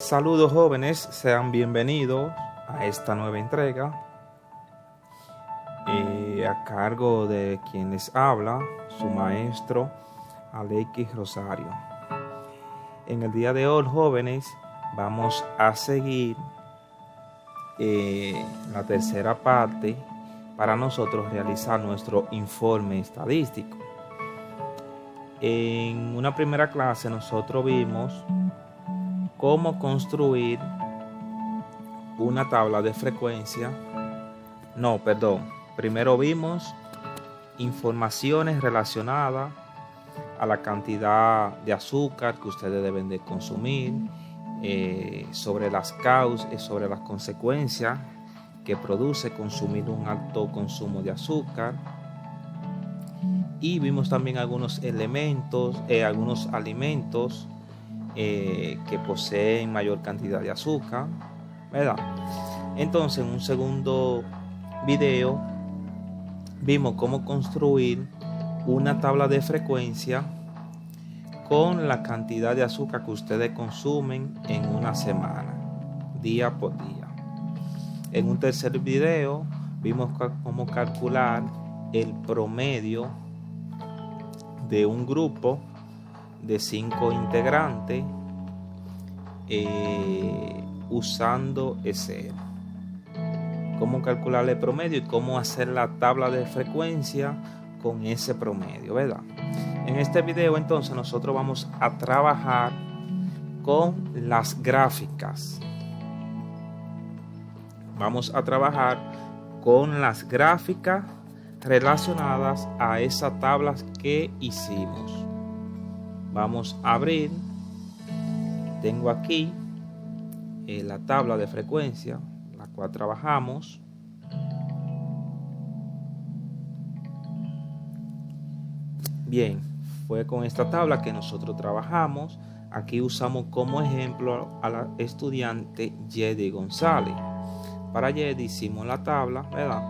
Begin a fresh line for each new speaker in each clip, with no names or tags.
Saludos jóvenes, sean bienvenidos a esta nueva entrega a cargo de quien les habla, su maestro Alexis Rosario. En el día de hoy, jóvenes, vamos a seguir la tercera parte para nosotros realizar nuestro informe estadístico. En una primera clase nosotros vimos cómo construir una tabla de frecuencia. Primero vimos informaciones relacionadas a la cantidad de azúcar que ustedes deben de consumir, sobre las causas, sobre las consecuencias que produce consumir un alto consumo de azúcar. Y vimos también algunos alimentos que poseen mayor cantidad de azúcar, ¿verdad? Entonces, en un segundo video vimos cómo construir una tabla de frecuencia con la cantidad de azúcar que ustedes consumen en una semana, día por día. En un tercer video vimos cómo calcular el promedio de un grupo de 5 integrantes usando Excel. Cómo calcular el promedio y cómo hacer la tabla de frecuencia con ese promedio, ¿verdad? En este video entonces nosotros vamos a trabajar con las gráficas. Vamos a trabajar con las gráficas relacionadas a esas tablas que hicimos. Vamos a abrir. Tengo aquí la tabla de frecuencia, la cual trabajamos. Bien, fue con esta tabla que nosotros trabajamos. Aquí usamos como ejemplo a la estudiante Yedi González. Para Yedi hicimos la tabla, ¿verdad?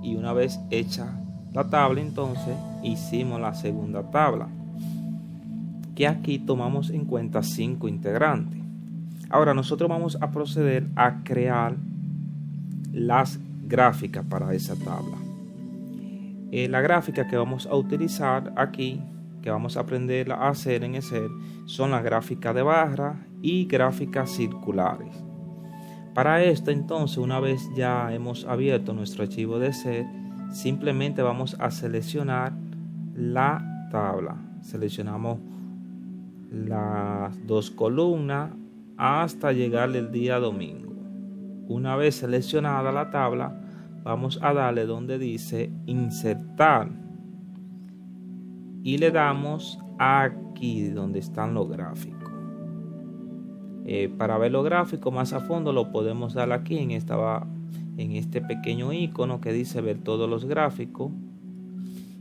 Y una vez hecha la tabla, entonces hicimos la segunda tabla, que aquí tomamos en cuenta 5 integrantes. Ahora nosotros vamos a proceder a crear las gráficas para esa tabla. La gráfica que vamos a utilizar aquí, que vamos a aprender a hacer en Excel, son las gráficas de barra y gráficas circulares. Para esto entonces, una vez ya hemos abierto nuestro archivo de Excel, simplemente vamos a seleccionar la tabla. Seleccionamos las 2 columnas hasta llegar el día domingo. Una vez seleccionada la tabla, vamos a darle donde dice insertar y le damos aquí donde están los gráficos. Para ver los gráficos más a fondo lo podemos dar aquí en este pequeño icono que dice ver todos los gráficos,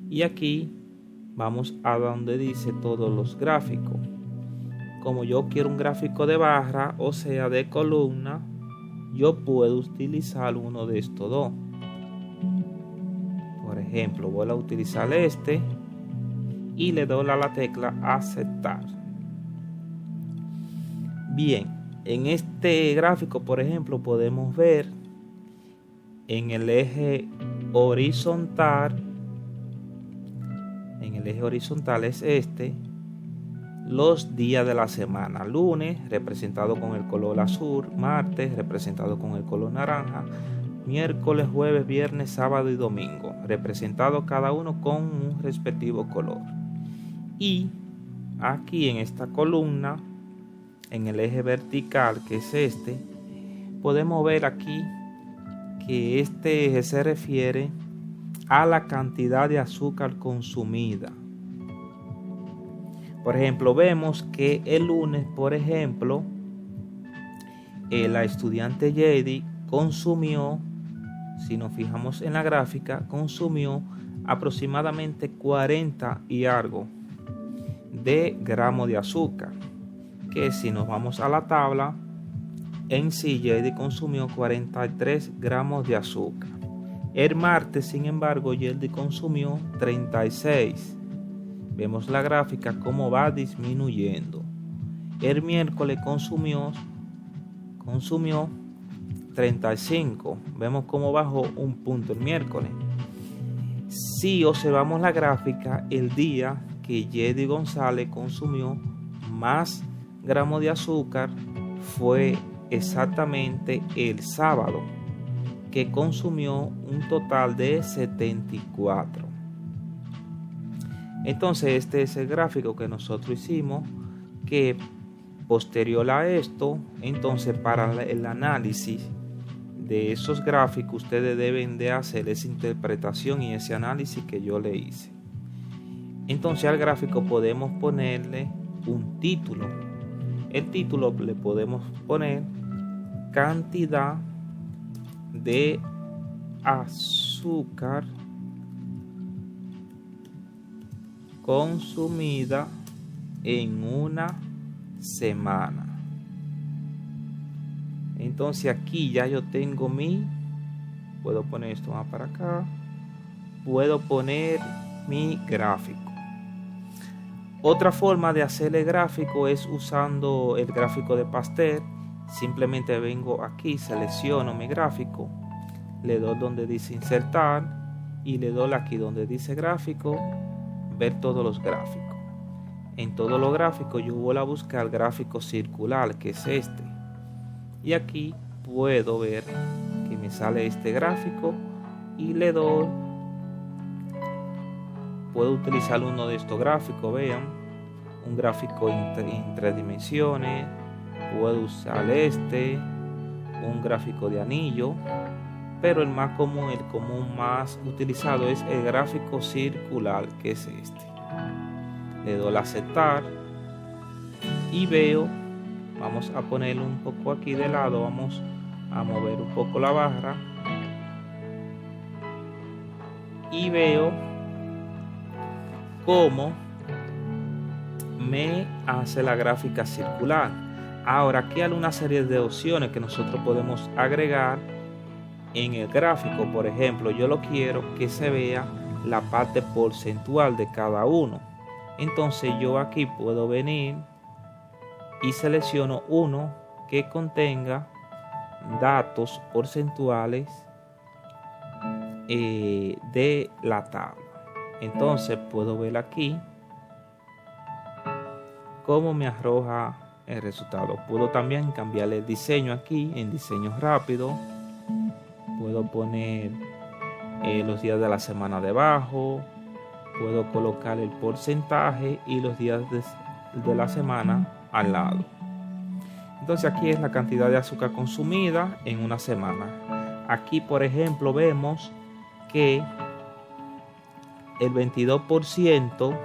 y aquí vamos a donde dice todos los gráficos. Como yo quiero un gráfico de barra, o sea de columna, yo puedo utilizar uno de estos dos. Por ejemplo, voy a utilizar este y le doy a la tecla aceptar. Bien, en este gráfico, por ejemplo, podemos ver en el eje horizontal, es este, los días de la semana. Lunes representado con el color azul, martes representado con el color naranja, miércoles, jueves, viernes, sábado y domingo representado cada uno con un respectivo color. Y aquí en esta columna, en el eje vertical, que es este, podemos ver aquí que este eje se refiere a la cantidad de azúcar consumida. Por ejemplo, vemos que el lunes, por ejemplo, la estudiante Yedi consumió, si nos fijamos en la gráfica, consumió aproximadamente 40 y algo de gramos de azúcar. Que si nos vamos a la tabla, en sí Yedi consumió 43 gramos de azúcar. El martes, sin embargo, Yedi consumió 36. Vemos la gráfica cómo va disminuyendo. El miércoles consumió consumió 35. Vemos cómo bajó un punto el miércoles. Si observamos la gráfica, el día que Yedi González consumió más gramos de azúcar fue exactamente el sábado, que consumió un total de 74. Entonces este es el gráfico que nosotros hicimos, que posterior a esto, entonces para el análisis de esos gráficos ustedes deben de hacer esa interpretación y ese análisis que yo le hice. Entonces al gráfico podemos ponerle un título. El título le podemos poner cantidad de azúcar consumida en una semana. Entonces aquí ya yo tengo puedo poner esto más para acá, puedo poner mi gráfico. Otra forma de hacer el gráfico es usando el gráfico de Pasteur. Simplemente vengo aquí, selecciono mi gráfico, le doy donde dice insertar y le doy aquí donde dice gráfico, ver todos los gráficos. En todos los gráficos yo voy a buscar el gráfico circular, que es este. Y aquí puedo ver que me sale este gráfico y le doy. Puedo utilizar uno de estos gráficos, vean, un gráfico en 3 dimensiones. Puedo usar un gráfico de anillo, pero el más común, más utilizado es el gráfico circular, que es este. Le doy a aceptar y veo, vamos a ponerlo un poco aquí de lado, vamos a mover un poco la barra y veo cómo me hace la gráfica circular. Ahora aquí hay una serie de opciones que nosotros podemos agregar en el gráfico. Por ejemplo, yo lo quiero que se vea la parte porcentual de cada uno. Entonces yo aquí puedo venir y selecciono uno que contenga datos porcentuales de la tabla. Entonces puedo ver aquí cómo me arroja el resultado. Puedo también cambiarle el diseño aquí en diseño rápido. Puedo poner los días de la semana debajo. Puedo colocar el porcentaje y los días de la semana al lado. Entonces aquí es la cantidad de azúcar consumida en una semana. Aquí, por ejemplo, vemos que el 22%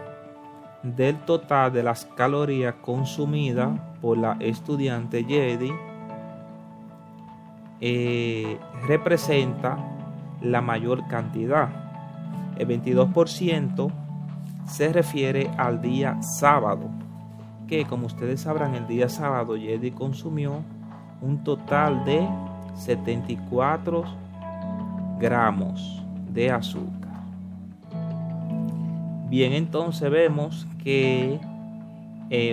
del total de las calorías consumidas por la estudiante Yedi representa la mayor cantidad. El 22% se refiere al día sábado, que como ustedes sabrán, el día sábado Yedi consumió un total de 74 gramos de azúcar. Bien, entonces vemos que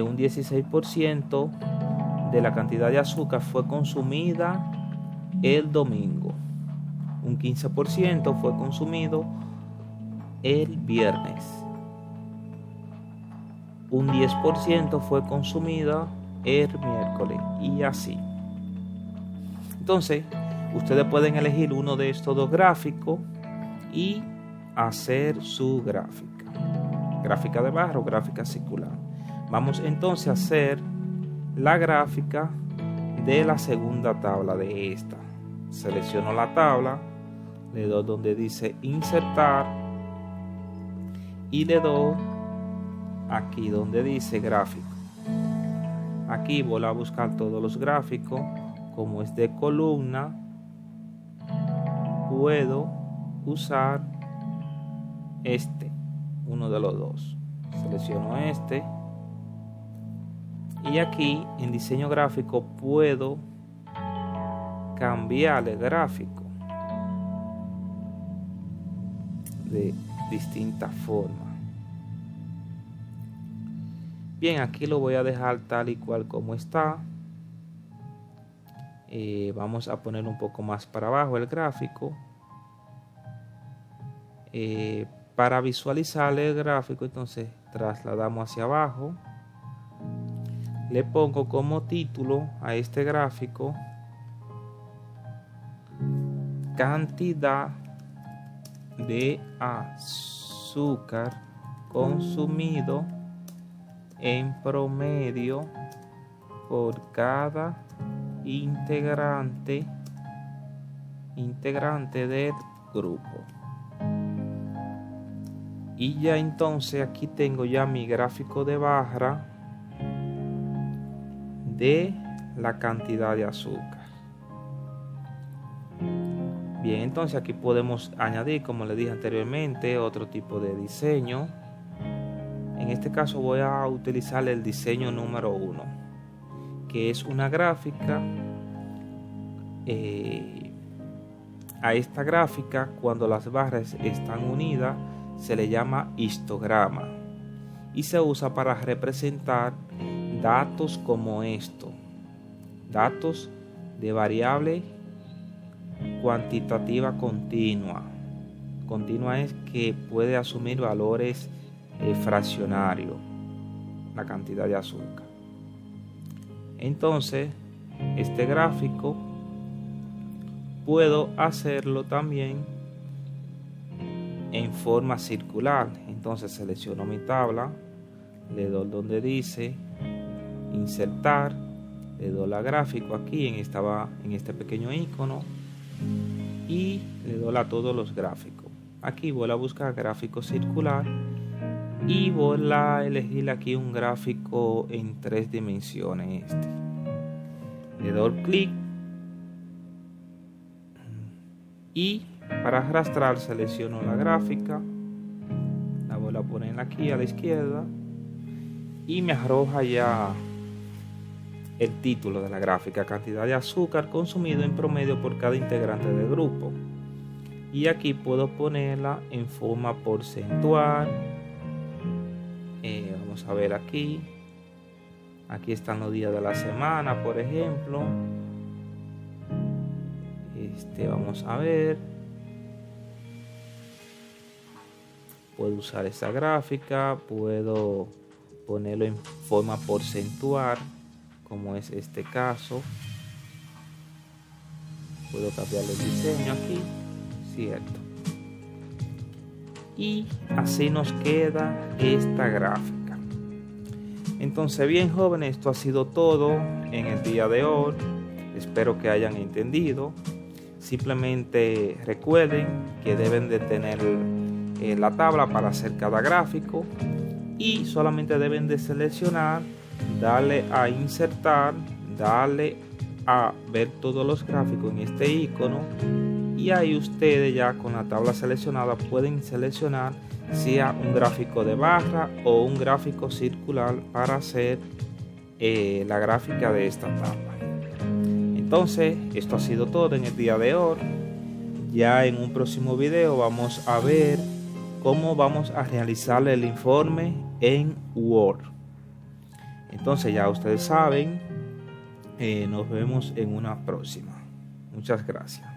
un 16% de la cantidad de azúcar fue consumida el domingo, un 15% fue consumido el viernes, un 10% fue consumida el miércoles y así. Entonces ustedes pueden elegir uno de estos dos gráficos y hacer su gráfica de barra o gráfica circular. Vamos entonces a hacer la gráfica de la segunda tabla de esta. Selecciono la tabla, le doy donde dice insertar y le doy aquí donde dice gráfico. Aquí voy a buscar todos los gráficos. Como es de columna, puedo usar uno de los dos. Selecciono y aquí en diseño gráfico puedo cambiar el gráfico de distintas formas. Bien, aquí lo voy a dejar tal y cual como está. Vamos a poner un poco más para abajo el gráfico. Para visualizar el gráfico, entonces trasladamos hacia abajo. Le pongo como título a este gráfico cantidad de azúcar consumido en promedio por cada integrante del grupo. Y ya entonces aquí tengo ya mi gráfico de barra de la cantidad de azúcar. Bien, entonces aquí podemos añadir, como le dije anteriormente, otro tipo de diseño. En este caso voy a utilizar el diseño número 1, que es una gráfica. A esta gráfica, cuando las barras están unidas, se le llama histograma y se usa para representar datos como esto, datos de variable cuantitativa continua. Continua es que puede asumir valores fraccionarios, la cantidad de azúcar. Entonces, este gráfico puedo hacerlo también en forma circular. Entonces selecciono mi tabla, le doy donde dice insertar, le doy a gráfico aquí en este pequeño icono y le doy a todos los gráficos. Aquí voy a buscar gráfico circular y voy a elegir aquí un gráfico en 3 dimensiones. Le doy clic y para arrastrar selecciono la gráfica, la voy a poner aquí a la izquierda y me arroja ya el título de la gráfica, cantidad de azúcar consumido en promedio por cada integrante del grupo. Y aquí puedo ponerla en forma porcentual. Vamos a ver aquí están los días de la semana, por ejemplo. Vamos a ver, puedo usar esta gráfica, puedo ponerlo en forma porcentual, como es este caso. Puedo cambiar el diseño aquí, cierto. Y así nos queda esta gráfica. Entonces, bien, jóvenes, esto ha sido todo en el día de hoy. Espero que hayan entendido. Simplemente recuerden que deben de tener la tabla para hacer cada gráfico y solamente deben de seleccionar, darle a insertar, darle a ver todos los gráficos en este icono y ahí ustedes ya con la tabla seleccionada pueden seleccionar sea un gráfico de barra o un gráfico circular para hacer la gráfica de esta tabla. Entonces, esto ha sido todo en el día de hoy. Ya en un próximo video vamos a ver cómo vamos a realizar el informe en Word. Entonces ya ustedes saben, nos vemos en una próxima. Muchas gracias.